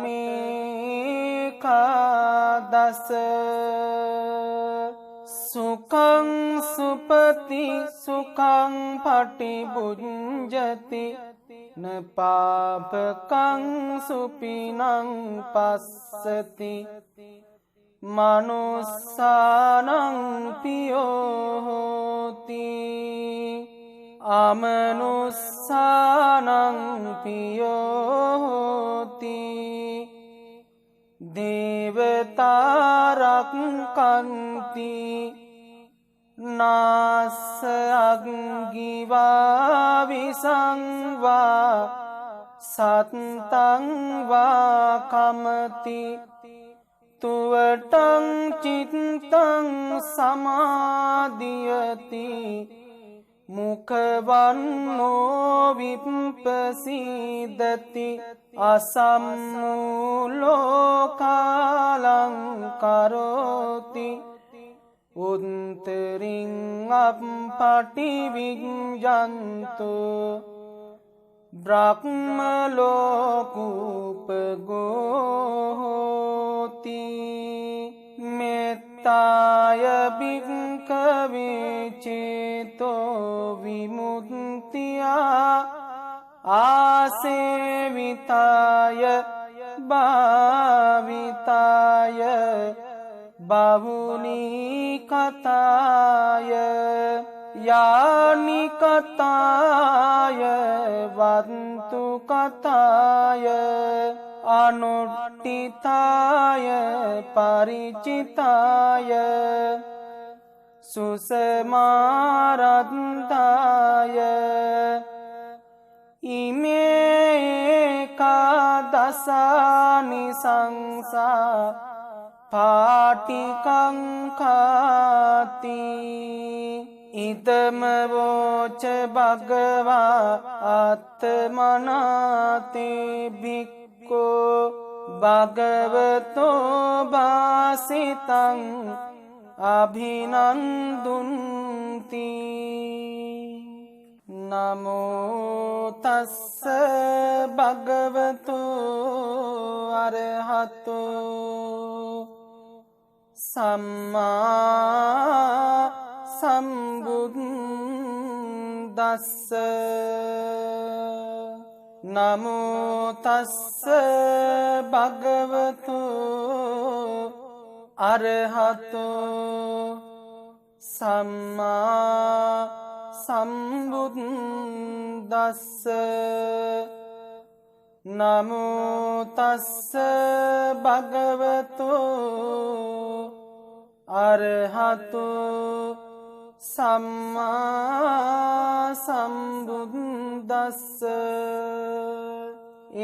සුඛං සුපති සුඛං පටිභුඤ්ජති නපාපකං සුපිනං පස්සති මනුස්සානං පියෝ හෝති අමනුස්සානං පියෝ හෝති දේවතාරක්ඛන්ති නාස්ස අග්ගිවා විසංවා සත්තං වා කමති තුවටං චිත්තං සමාදියති මුඛවන්නෝ විප්පසීදති අසම්මූලෝකාලං කරෝති උත්තරින් අප්පටි විඤ්ඤන්තු බ්‍රහ්ම ලෝකූපගෝති මෙත්තාය භික්ඛවේ චේතෝ විමුක්තියා ආසේවිතාය භාවිතාය බහුලී කතාය යානි කතාය වත්තු කතාය අනුට්ඨිතාය පරිචිතාය සුසමාරත්තාය ඉමේ කාදසානි සංසා පාටිකංකාති ඉදම වෝච භගවා ආත්මනාතේ භික්ඛෝ භගවතෝ වාසිතං අභිනන්දුන්ති නමෝ තස්ස භගවතු අරහතු සම්මා සම්බුද්දස්ස නමෝ තස්ස භගවතු අරහතු සම්මා සම්බුද්දස්ස නමෝ තස්ස භගවතු අරහතු සම්මා සම්බුද්දස්ස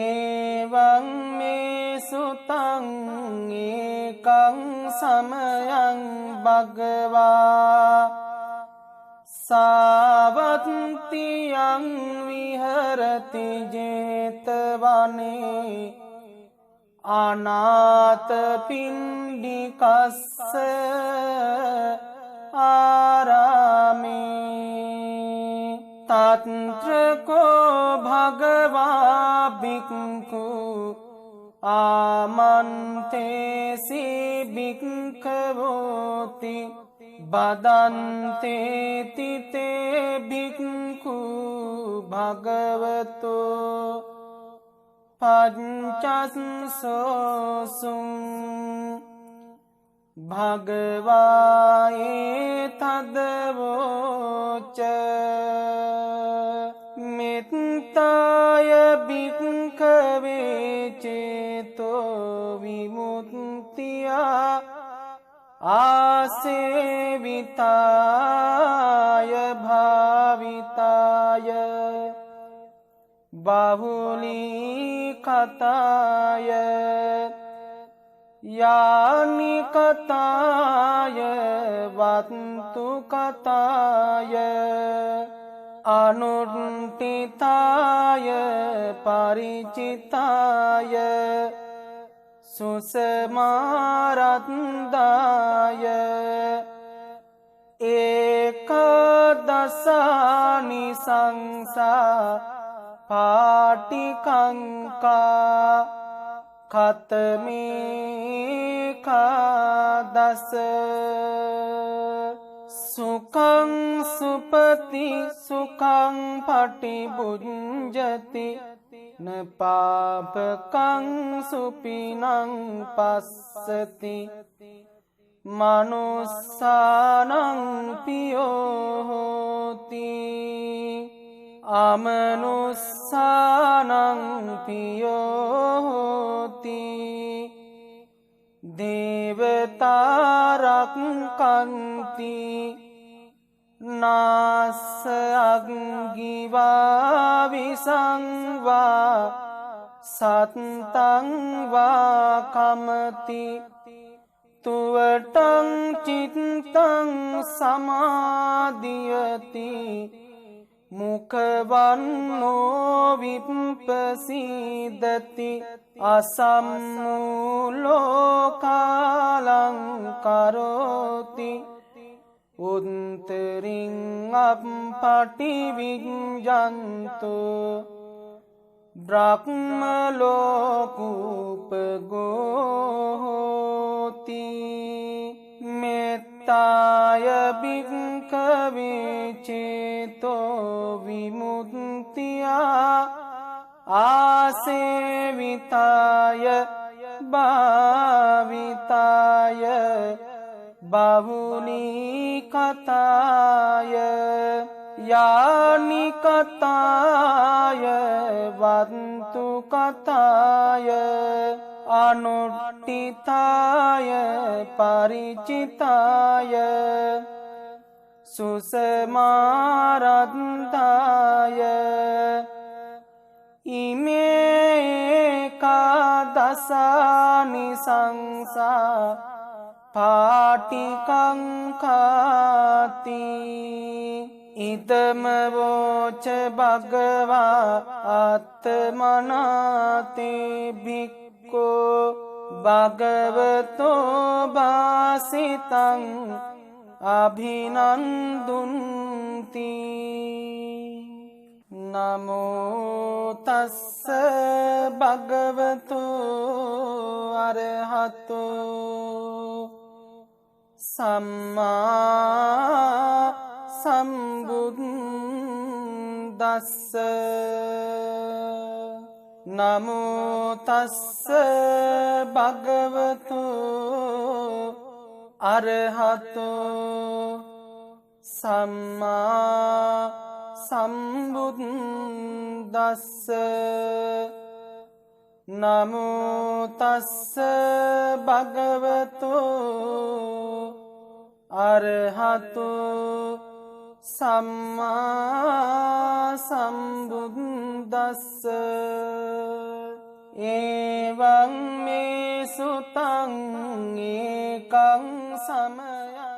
එවං මේ සුතං ඒකං සමයං භගවා සාවත්තියං විහරති ජේතවනේ අනාථපිණ්ඩිකස්ස ආරාමේ තත්‍රකෝ භගවා භික්ඛු ආමන්තේසි භික්ඛවෝති බදන්තේති තේ භික්ඛු භගවතෝ පංචස්සෝසුං භගවායේ තදවෝච මෙත්තාය භික්ඛවේ චේතෝ විමුක්තියා ආසේවිතාය භාවිතාය බහුලී කතාය යානි කතාය වත්තු කතාය අනුට්ඨිතාය පරිචිතාය සුසමාරන්දාය ඒකදසානි සංසා පාටිකංකා කතමේකාදස සුඛං සුපති සුඛං පටිභුඤ්ජති නපාපකං සුපිනං පස්සති මනුස්සානං පියෝ හෝති අමනුස්සානං පියෝ හෝති දේවතාරක්ඛන්ති නාස්ස අග්ගිවා විසංවා සත්තං වා කමති තුවටං චිත්තං සමාදියති මුඛවන්නෝ විප්පසීදති අසම්මූලෝකාලං කරෝති උත්තරින් අප්පටි විඤ්ඤන්තු බ්‍රහ්ම ලෝකූපගෝති මෙත්තාය භික්ඛවේ චේතෝ විමුක්තියා ආසේවිතාය භාවිතාය බහුලී කතාය යානි කතාය වත්තු කතාය අනුට්ඨිතාය පරිචිතාය සුසමාරන්දාය ඉමේ කාදසානි සංසා පාටිකංකාති ඉදම වෝච භගවා ආත්මනාතේ භික්ඛෝ භගවතෝ භාසිතං අභිනන්දුන්ති නමෝ තස්ස භගවතු අරහතු සම්මා සම්බුද්දස්ස නමෝ තස්ස භගවතු අරහතු සම්මා සම්බුද්දස්ස නමෝ තස්ස භගවතු අරහතු සම්මා සම්බුද්දස්ස එවං මේ සුතං ඒකං සමයං